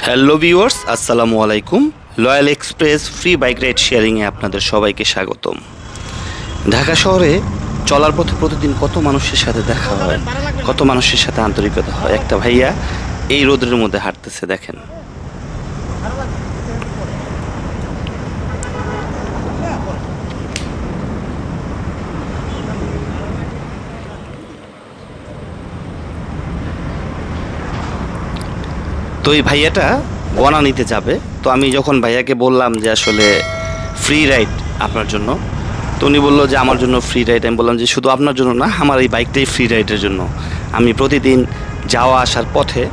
Hello viewers, আসসালামু আলাইকুম। Loyal express free bike ride শেয়ারিংয়ে আপনাদের সবাইকে স্বাগতম। ঢাকা শহরে চলার পথে প্রতিদিন কত মানুষের সাথে দেখা হয়, কত মানুষের সাথে আন্তরিকতা হয়। একটা ভাইয়া এই রোদের মধ্যে হাঁটতেছে, দেখেন। তো এই ভাইয়াটা বনানীতে যাবে। তো আমি যখন ভাইয়াকে বললাম যে আসলে ফ্রি রাইড আপনার জন্য, তো উনি বললো যে আমার জন্য ফ্রি রাইড। আমি বললাম যে শুধু আপনার জন্য না, আমার এই বাইকটাই ফ্রি রাইডের জন্য। আমি প্রতিদিন যাওয়া আসার পথে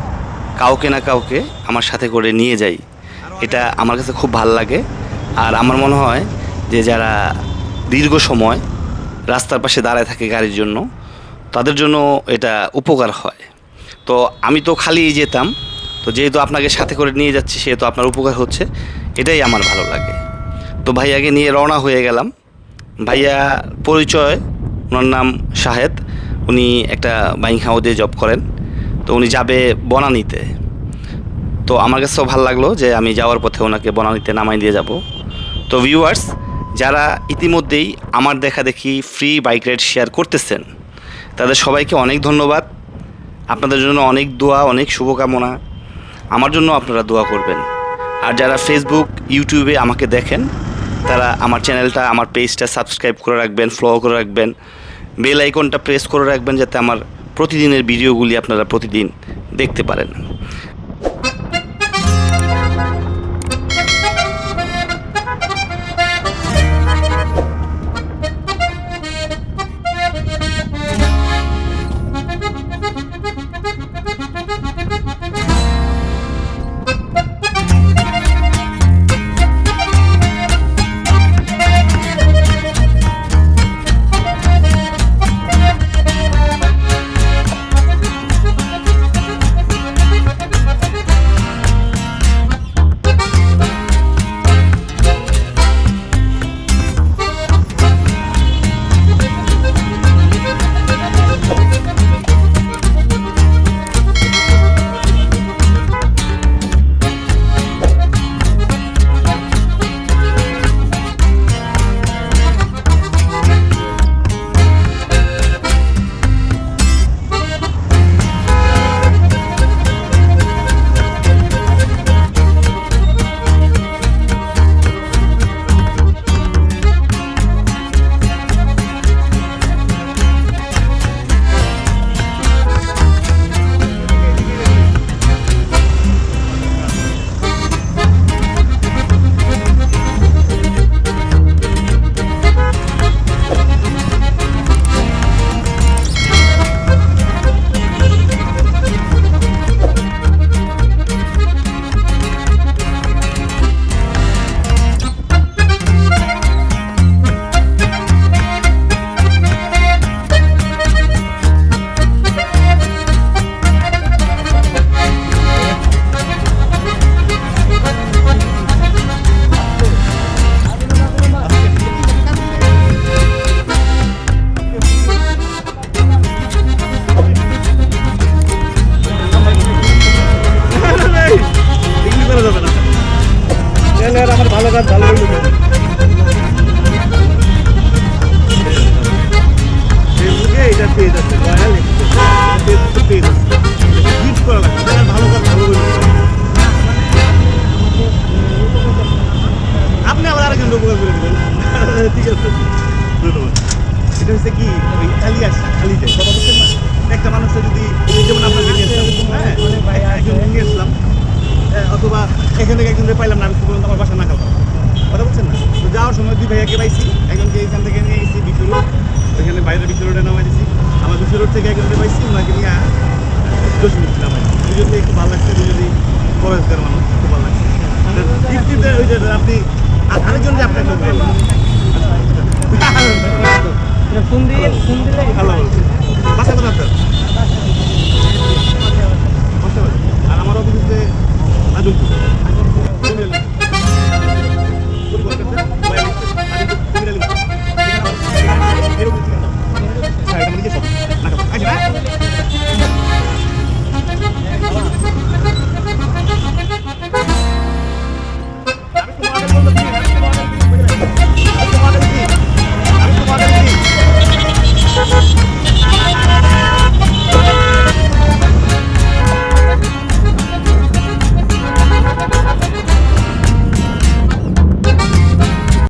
কাউকে না কাউকে আমার সাথে করে নিয়ে যাই। এটা আমার কাছে খুব ভালো লাগে। আর আমার মনে হয় যে যারা দীর্ঘ সময় রাস্তার পাশে দাঁড়ায় থাকে গাড়ির জন্য, তাদের জন্য এটা উপকার হয়। তো আমি তো খালিই যেতাম, তো যেহেতু আপনাকে সাথে করে নিয়ে যাচ্ছি সেহেতু আপনার উপকার হচ্ছে, এটাই আমার ভালো লাগে। তো ভাইয়াকে নিয়ে রওনা হয়ে গেলাম। ভাইয়া পরিচয়, ওনার নাম শাহেদ। উনি একটা বাইং হাউসে জব করেন। তো উনি যাবে বনানীতে। তো আমার কাছেও ভালো লাগলো যে আমি যাওয়ার পথে ওনাকে বনানীতে নামাই দিয়ে যাব। তো ভিউয়ার্স, যারা ইতিমধ্যেই আমার দেখা দেখি ফ্রি বাইক রাইড শেয়ার করতেছেন, তাদের সবাইকে অনেক ধন্যবাদ। আপনাদের জন্য অনেক দোয়া, অনেক শুভকামনা। আমার জন্য আপনারা দোয়া করবেন। আর যারা ফেসবুক, ইউটিউবে আমাকে দেখেন, তারা আমার চ্যানেলটা, আমার পেজটা সাবস্ক্রাইব করে রাখবেন, ফলো করে রাখবেন, বেল আইকনটা প্রেস করে রাখবেন, যাতে আমার প্রতিদিনের ভিডিওগুলি আপনারা প্রতিদিন দেখতে পারেন। আমার ভালো কাজ ভালো ফেসবুকে এটা পেজ আছে, রয়্যাল ফেসবুক পেজ আছে, হিট করা লাগবে। ভালো কাজ ভালো আপনি আবার আরেকজন উপকার করে দেবেন। ঠিক আছে, ধন্যবাদ। এটা হচ্ছে কি ওই আলিয়াস আলিতে কথা বলছেন না, একটা মানুষটা যদি যেমন আপনাকে নিয়ে আসলাম, হ্যাঁ একজন নিয়ে আসলাম, অথবা এখান থেকে একজনকে পাইলাম না, আমি পর্যন্ত আমার বাসা না খাবো, কথা বলছেন না। তো যাওয়ার সময় দুই ভাইয়াকে পাইছি, একজনকে এইখান থেকে নিয়ে গেছি বিশ্ব রোড, ওইখানে বাইরে বিশ্ব রোডে নামাই দিয়েছি। আমার বিশ্ব রোড থেকে একজনকে পাইছি, ওনাকে নিয়ে দশমিনিট নামাই। দুজনে একটু ভালো লাগছে, দুজনেই পরিষ্কার মানুষ, খুব ভালো লাগছে। ওই যে আপনি আরেকজন যে আপনাকে ফোন দিলে ভালো বাসা কথা আপনার